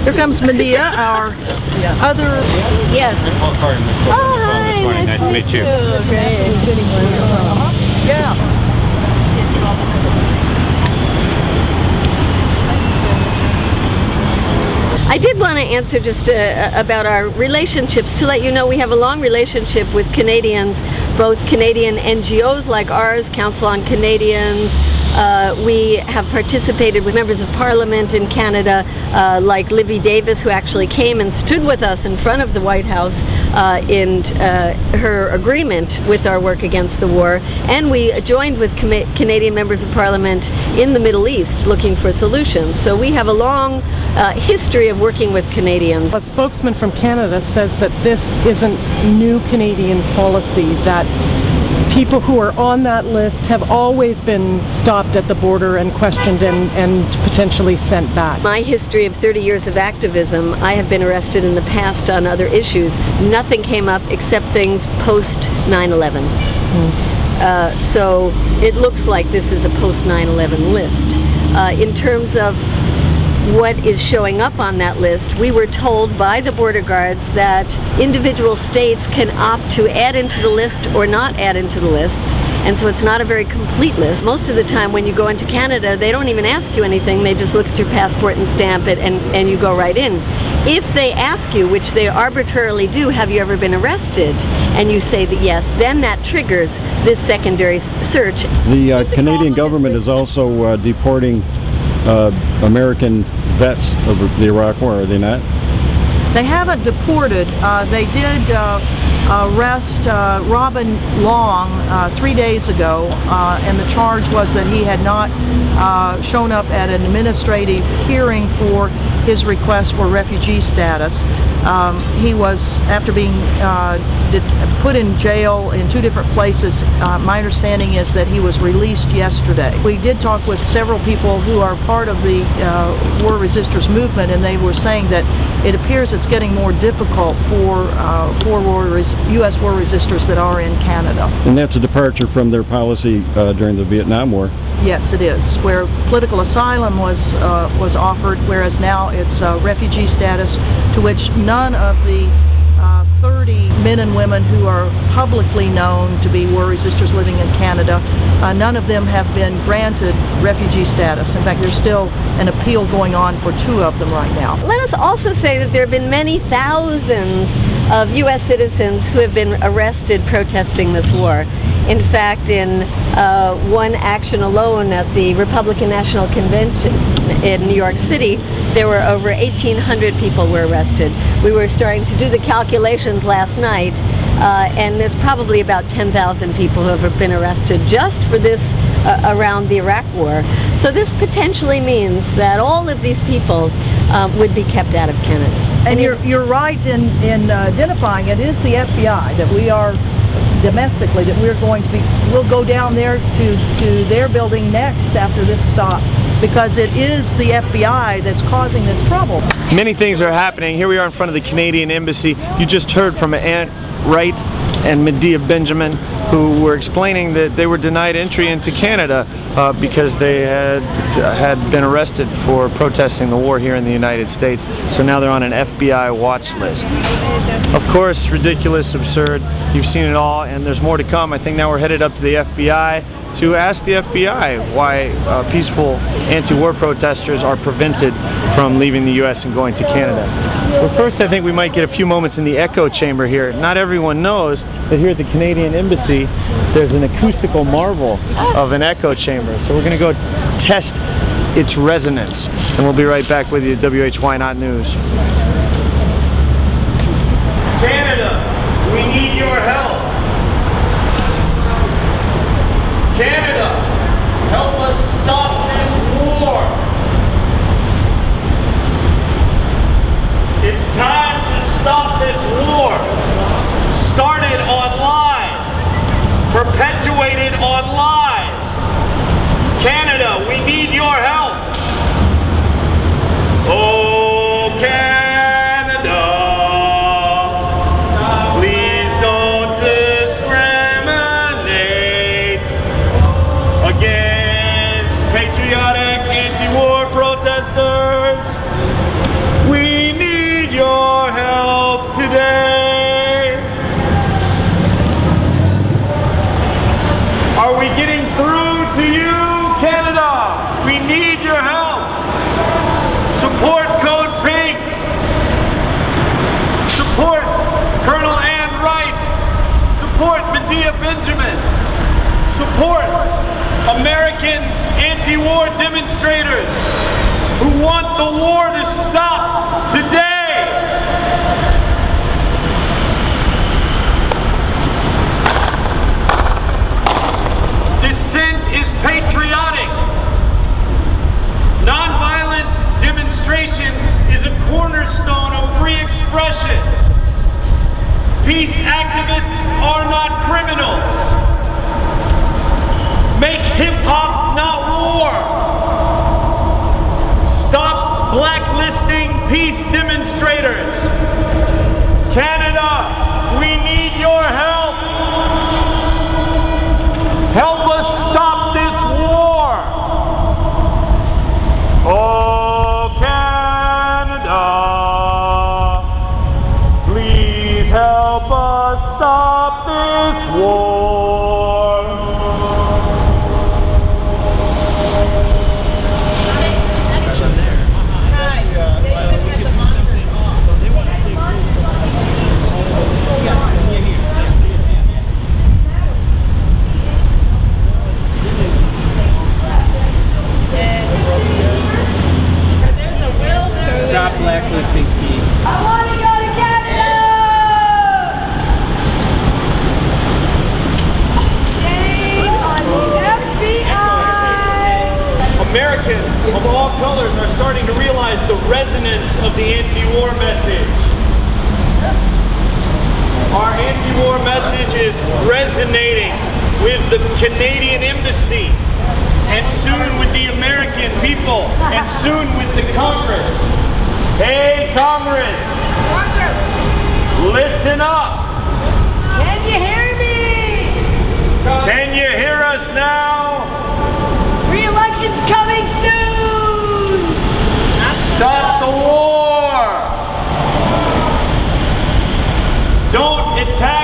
Here comes Medea, our other... Yes. Oh, hi. Nice to meet you. Great. Yeah. I did want to answer just about our relationships, to let you know we have a long relationship with Canadians, both Canadian NGOs like ours, Council on Canadians. We have participated with members of Parliament in Canada, like Livy Davis, who actually came and stood with us in front of the White House in her agreement with our work against the war. And we joined with Canadian members of Parliament in the Middle East looking for solutions. So we have a long history of working with Canadians. A spokesman from Canada says that this isn't new Canadian policy, that people who are on that list have always been stopped at the border and questioned and potentially sent back. My history of 30 years of activism, I have been arrested in the past on other issues. Nothing came up except things post 9/11. So it looks like this is a post 9/11 list. In terms of what is showing up on that list, we were told by the border guards that individual states can opt to add into the list or not add into the list, and so it's not a very complete list. Most of the time when you go into Canada, they don't even ask you anything, they just look at your passport and stamp it and you go right in. If they ask you, which they arbitrarily do, have you ever been arrested, and you say that yes, then that triggers this secondary search. The Canadian government is also deporting American vets of the Iraq War, are they not? They haven't deported. They did arrest Robin Long 3 days ago, and the charge was that he had not shown up at an administrative hearing for his request for refugee status. He was, after being put in jail in 2 different places, my understanding is that he was released yesterday. We did talk with several people who are part of the war resisters movement, and they were saying that it appears it's getting more difficult for U.S. war resisters that are in Canada. And that's a departure from their policy during the Vietnam War. Yes, it is, where political asylum was offered, whereas now it's refugee status, to which none of the 30 men and women who are publicly known to be war resisters living in Canada, none of them have been granted refugee status. In fact, there's still an appeal going on for 2 of them right now. Let us also say that there have been many thousands of U.S. citizens who have been arrested protesting this war. In fact, in one action alone at the Republican National Convention in New York City, there were over 1,800 people were arrested. We were starting to do the calculations last night, and there's probably about 10,000 people who have been arrested just for this around the Iraq War. So this potentially means that all of these people would be kept out of Canada. And you're right in identifying it is the FBI, that we are domestically, that we'll go down there to their building next after this stop, because it is the FBI that's causing this trouble. Many things are happening. Here we are in front of the Canadian Embassy. You just heard from Aunt Wright and Medea Benjamin, who were explaining that they were denied entry into Canada because they had been arrested for protesting the war here in the United States. So now they're on an FBI watch list. Of course, ridiculous, absurd. You've seen it all, and there's more to come. I think now we're headed up to the FBI to ask the FBI why peaceful anti-war protesters are prevented from leaving the U.S. and going to Canada. But first, I think we might get a few moments in the echo chamber here. Not everyone knows that here at the Canadian Embassy, there's an acoustical marvel of an echo chamber. So we're going to go test its resonance, and we'll be right back with you at WHY Not News. Canada, we need your help. Canada, help us stop this war. It's time to stop this war. Started on lies, perpetuated on lies. Canada, we need your help. Oh, Canada. Benjamin, support American anti-war demonstrators who want the war to stop today. Dissent is patriotic. Nonviolent demonstration is a cornerstone of free expression. Peace activists are not criminals. Make hip-hop not war. Stop blacklisting peace demonstrators. Canada, we need your help. Help us stop this war. Oh, Canada, please help us stop this war. Stop blacklisting peace. I want to go to Canada! Shame on the FBI! Americans of all colors are starting to realize the resonance of the anti-war message. Our anti-war message is resonating with the Canadian Embassy, and soon with the American people, and soon with the Congress. Hey, Congress! Listen up! Can you hear me? Can you hear us now? Re-election's coming soon! Stop the war! Don't attack